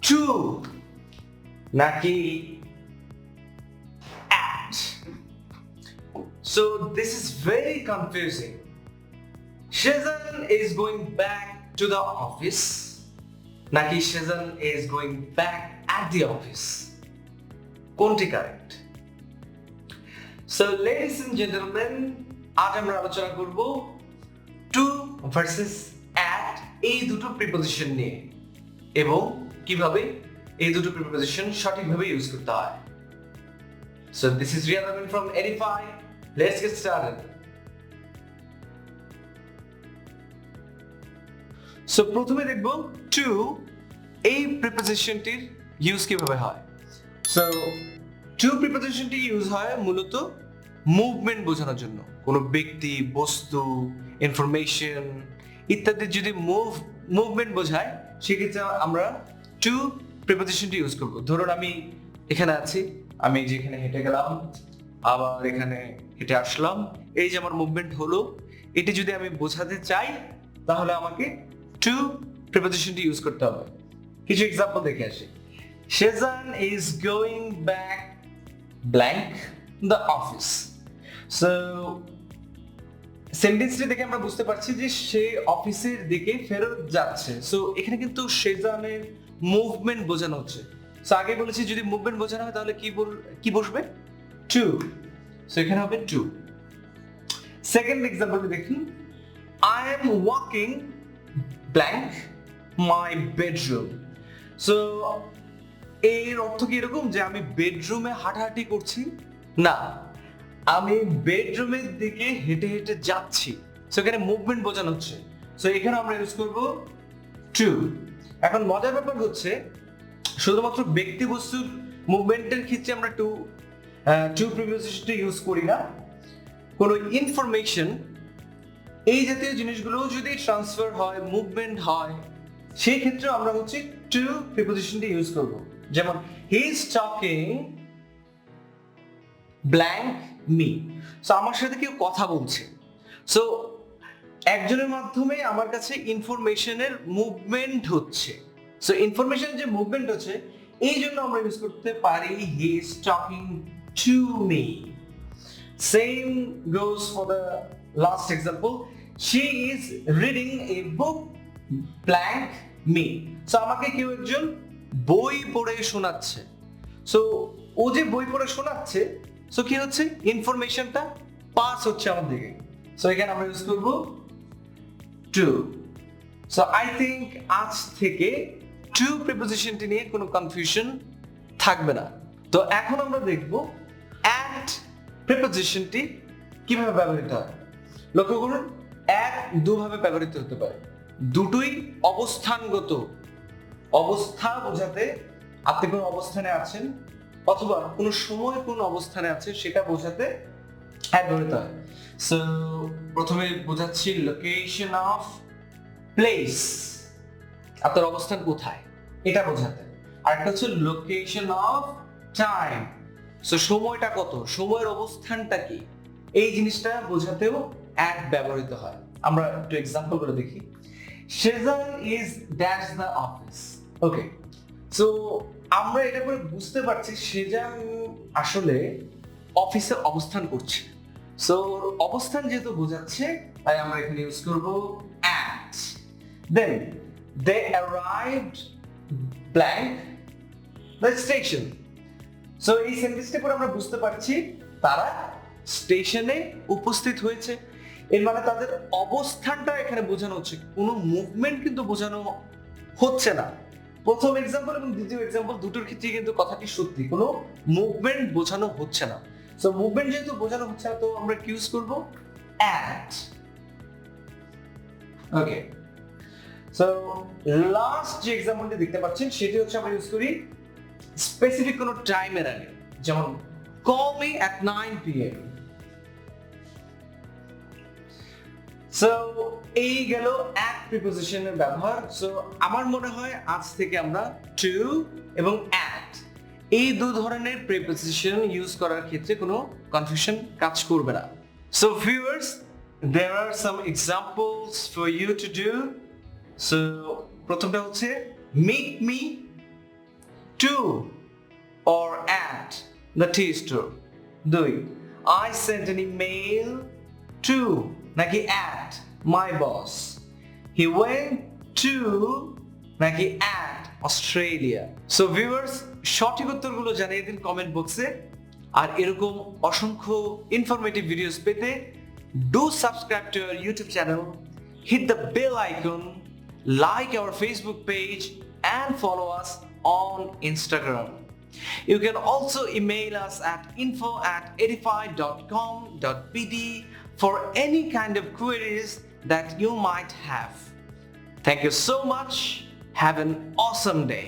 to নাকি at. So this is very confusing. Shazan is going back to the office নাকি Shazan is going back at the office. কোনটি correct? So ladies and gentlemen, আজ আমরা আলোচনা করব to versus at এই দুটো preposition নিয়ে এবং কিভাবে এই দুটো প্রিপজিশন সঠিকভাবে ইউজ করতে হয়। So this is Riya from Edify. Let's get started. So প্রথমে দেখব to এই প্রিপজিশনটির ইউজ কিভাবে হয়। So to প্রিপজিশনটি ইউজ হয় মূলত মুভমেন্ট বোঝানোর জন্য। কোনো ব্যক্তি, বস্তু, ইনফরমেশন ইত্যাদি যদি মুভমেন্ট বোঝায় সেক্ষেত্রে আমরা to প্রিপজিশনটি ইউজ করব। ধরুন আমি এখানে আছি, আমি যেখানে হেঁটে গেলাম, আবার এখানে হেঁটে আসলাম, এই যে আমার মুভমেন্ট হলো, এটি যদি আমি বোঝাতে চাই তাহলে আমাকে to প্রিপজিশনটি ইউজ করতে হবে। কিছু এক্সাম্পল দেখে আসি। Shazan is going back blank the office. So সেন্টেন্সটি দেখে আমরা বুঝতে পারছি যে সে অফিসের দিকে ফেরত যাচ্ছে। সো এখানে কিন্তু শেজানের মুভমেন্ট বোঝানো হচ্ছে। সো আগে বলেছি যদি মুভমেন্ট বোঝানো হয় তাহলে কি বসবে? টু। সো এখানে হবে টু। সেকেন্ড এক্সাম্পলটি দেখুন, I am walking blank my bedroom. So এর অর্থ কি এরকম যে আমি বেডরুমে হাঁটাহাঁটি করছি? না, আমি বেডরুমের দিকে হেঁটে হেঁটে যাচ্ছি। সো এখানে মুভমেন্ট বোঝানো হচ্ছে। সো এখানে আমরা ইউজ করব টু। এখন মজার ব্যাপার হচ্ছে শুধুমাত্র ব্যক্তি বস্তুর মুভমেন্টের ক্ষেত্রে আমরা টু প্রিপজিশনটা ইউজ করি না। কোনো ইনফরমেশন এই জাতীয় জিনিসগুলো যদি ট্রান্সফার হয়, মুভমেন্ট হয়, সেই ক্ষেত্রে আমরা হচ্ছে টু প্রিপজিশনটা ইউজ করব। যেমন he is talking blank me. So আমার সাথে কেউ কথা বলছে। সো একজনের মাধ্যমে আমার কাছে ইনফরমেশনের মুভমেন্ট হচ্ছে। সো ইনফরমেশনের যে মুভমেন্ট হচ্ছে এই জন্য আমরা ইউজ করতে পারি he is talking to me. Same goes for the last example, she is reading a book blank me. So আমাকে কেউ একজন বই পড়ে শোনাচ্ছে। সো ও যে বই পড়ে শোনাচ্ছে, সো কি হচ্ছে ইনফরমেশনটা পাস হচ্ছে আমার দিকে। সো এখানে আমরা ইউজ করব টু। সো আই থিংক আজ থেকে টু প্রিপজিশনটি নিয়ে কোনো কনফিউশন থাকবে না। তো এখন আমরা দেখব অ্যাট প্রিপজিশনটি কিভাবে ব্যবহৃত হয়। লক্ষ্য করুন, অ্যাট দুভাবে ব্যবহৃত হতে পারে। দুটোই অবস্থানগত, অবস্থা বোঝাতে আপনি কোন অবস্থানে আছেন অথবা কোন সময় কোন অবস্থানে আছে সেটা বোঝাতে অ্যাট ব্যবহৃত হয়। সো প্রথমে বোঝাচ্ছি লোকেশন অফ প্লেস, আপনার অবস্থান কোথায় এটা বোঝাতে। আর একটা হচ্ছে লোকেশন অফ টাইম, সো সময়টা কত, সময়ের অবস্থানটা কি, এই জিনিসটা বোঝাতেও অ্যাট ব্যবহৃত হয়। আমরা একটু এক্সাম্পল করে দেখি। Shazan is dash the office. Okay, so আমরা এটা করে বুঝতে পারছি শেজান আসলে অফিসে অবস্থান করছে। সো অবস্থান যেহেতু বোঝাচ্ছে তাই আমরা এখানে ইউজ করব at. Then they arrived blank the station. So এই সেন্টেন্সটা পরে আমরা বুঝতে পারছি তারা স্টেশনে উপস্থিত হয়েছে। এর মানে তাদের অবস্থানটা এখানে বোঝানো হচ্ছে, কোনো মুভমেন্ট কিন্তু বোঝানো হচ্ছে না। প্রথম এক্সাম্পল এবং দ্বিতীয় এক্সাম্পল দুটোর ক্ষেত্রে কিন্তু কথাটি সত্যি, কোনো মুভমেন্ট বোঝানো হচ্ছে না। সো মুভমেন্ট যেহেতু বোঝানো হচ্ছে না তো আমরা কি ইউজ করব? অ্যাট। ওকে, সো লাস্ট যে এক্সাম্পলটি দেখতে পাচ্ছেন সেটি হচ্ছে আমরা ইউজ করি স্পেসিফিক কোনো টাইমের আগে, যেমন call me at 9 p.m. So এই গেল at প্রিপজিশনের ব্যবহার। সো আমার মনে হয় আজ থেকে আমরা to এবং at এই দুই ধরনের প্রিপজিশন ইউজ করার ক্ষেত্রে কোনো কনফিউশন কাজ করবে না। So viewers, there are some examples for you to do. So প্রথমটা হচ্ছে meet me to or at the tea store. 2. I sent an email to নাকি at my boss. He went to নাকি at Australia. So viewers, সঠিক উত্তরগুলো জানিয়ে দিন comment বক্সে। আর এরকম অসংখ্য ইনফরমেটিভ ভিডিওস পেতে do subscribe to our YouTube channel, hit the bell icon, like our Facebook page and follow us on Instagram. You can also email us at info@edify.com.pd for any kind of queries that you might have. Thank you so much. Have an awesome day.